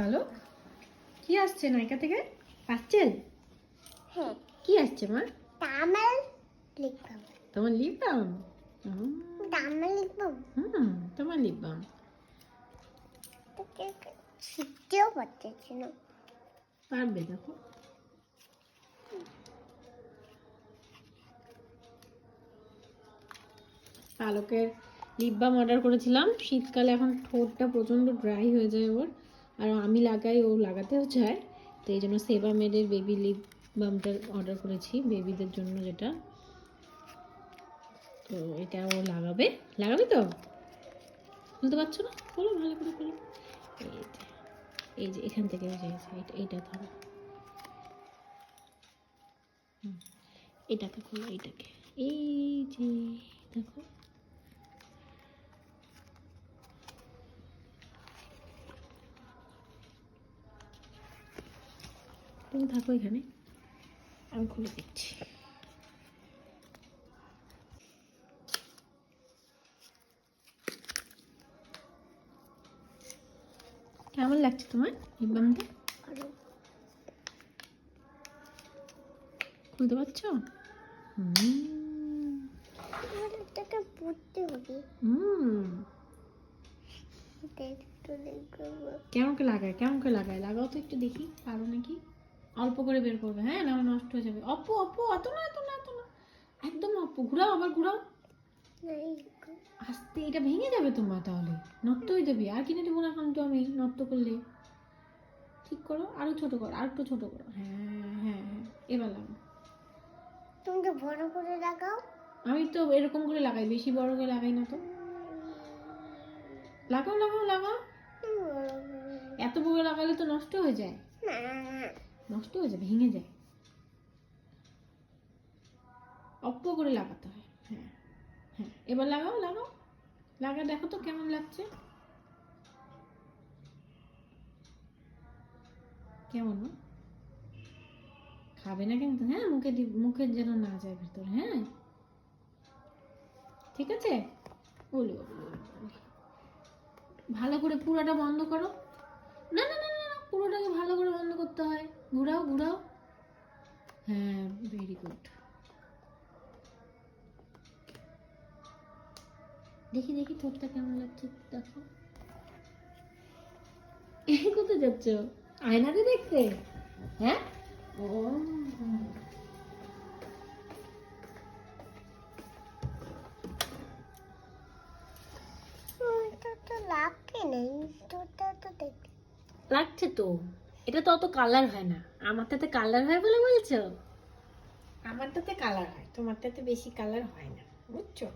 Hello, কি আসছে নায়িকা থেকে? পাচ্ছেন? হ্যাঁ। কি আসছে মা? তামাল লিখবাম। তোমার লিপ বাম? তামাল লিখবাম। তোমার লিপ বাম। শিখতেও পারতেছি না। পারবে, দেখো। পালকের লিপ বাম অর্ডার করেছিলাম। শীতকালে এখন ঠোঁটটা প্রচণ্ড ড্রাই হয়ে যায় ওর, আর আমি লাগাই, ও লাগাতেও চায়, তো এই জন্য সেবামেডের বেবি লিপ বামটা অর্ডার করেছি বেবিদের জন্য, যেটা তো এটা ও লাগাবে। লাগাবে তো? খুলতে পারছো না? খোলো, ভালো করে খোলো। এই যে এখান থেকে এইটা ধরো, এটাকে খোলো, এইটাকে। এই যে দেখো, তুমি থাকো এখানে, আমি খুলে দিচ্ছি। কেমন লাগছে তোমার লিপ বামটা? খুলতে পারছো? এটাকে পড়তে হবে। কেমন করে লাগায়, কেমন করে লাগায়? লাগাও তো একটু দেখি, পারো নাকি। অল্প করে বের করবে, হ্যাঁ, না নষ্ট হয়ে যাবে। অপু অপু, অত না, এত না, এত না, একদম অপু। ঘুরাও, আবার ঘুরাও আস্তে, এটা ভেঙে যাবে তোমার, তাহলে নষ্ট হয়ে যাবে। আর কিনে দেবো না এখন তো আমি, নষ্ট করলে। ঠিক করো, আরো ছোট করো, আর একটু ছোট করো। হ্যাঁ হ্যাঁ হ্যাঁ, এবার লাগাও। তুমি তো বড় করে লাগাও। আমি তো এরকম করে লাগাই, বেশি বড় করে লাগাই না তো। লাগাও লাগাও লাগাও, এত বড় লাগালে তো নষ্ট হয়ে যায়। নষ্ট হয়ে যায়, ভেঙে যায়। অল্প করে লাগাতে হয়। হ্যাঁ হ্যাঁ, এবার লাগাও লাগাও, লাগা দেখো তো কেমন লাগছে। কেমন? খাবে না কিন্তু, হ্যাঁ, মুখে যেন না যায় ভিতরে, হ্যাঁ, ঠিক আছে। বলো, ভালো করে পুরোটা বন্ধ করো। না না না না, পুরোটাকে ভালো করে বন্ধ করতে হয়। ঘুরাও ঘুরাও, হ্যাঁ, ভেরি গুড। দেখি দেখি ঠোঁটটা কেমন লাগছে, দেখো। কোথায় যাচ্ছ? আয়নাতে দেখতে? হ্যাঁ, ও লাগছে তো। এটা তো অত কালার হয় না, আমারটাতে কালার হয় বলে বলছো? আমারটাতে কালার হয়, তোমারটাতে বেশি কালার হয় না, বুঝছো?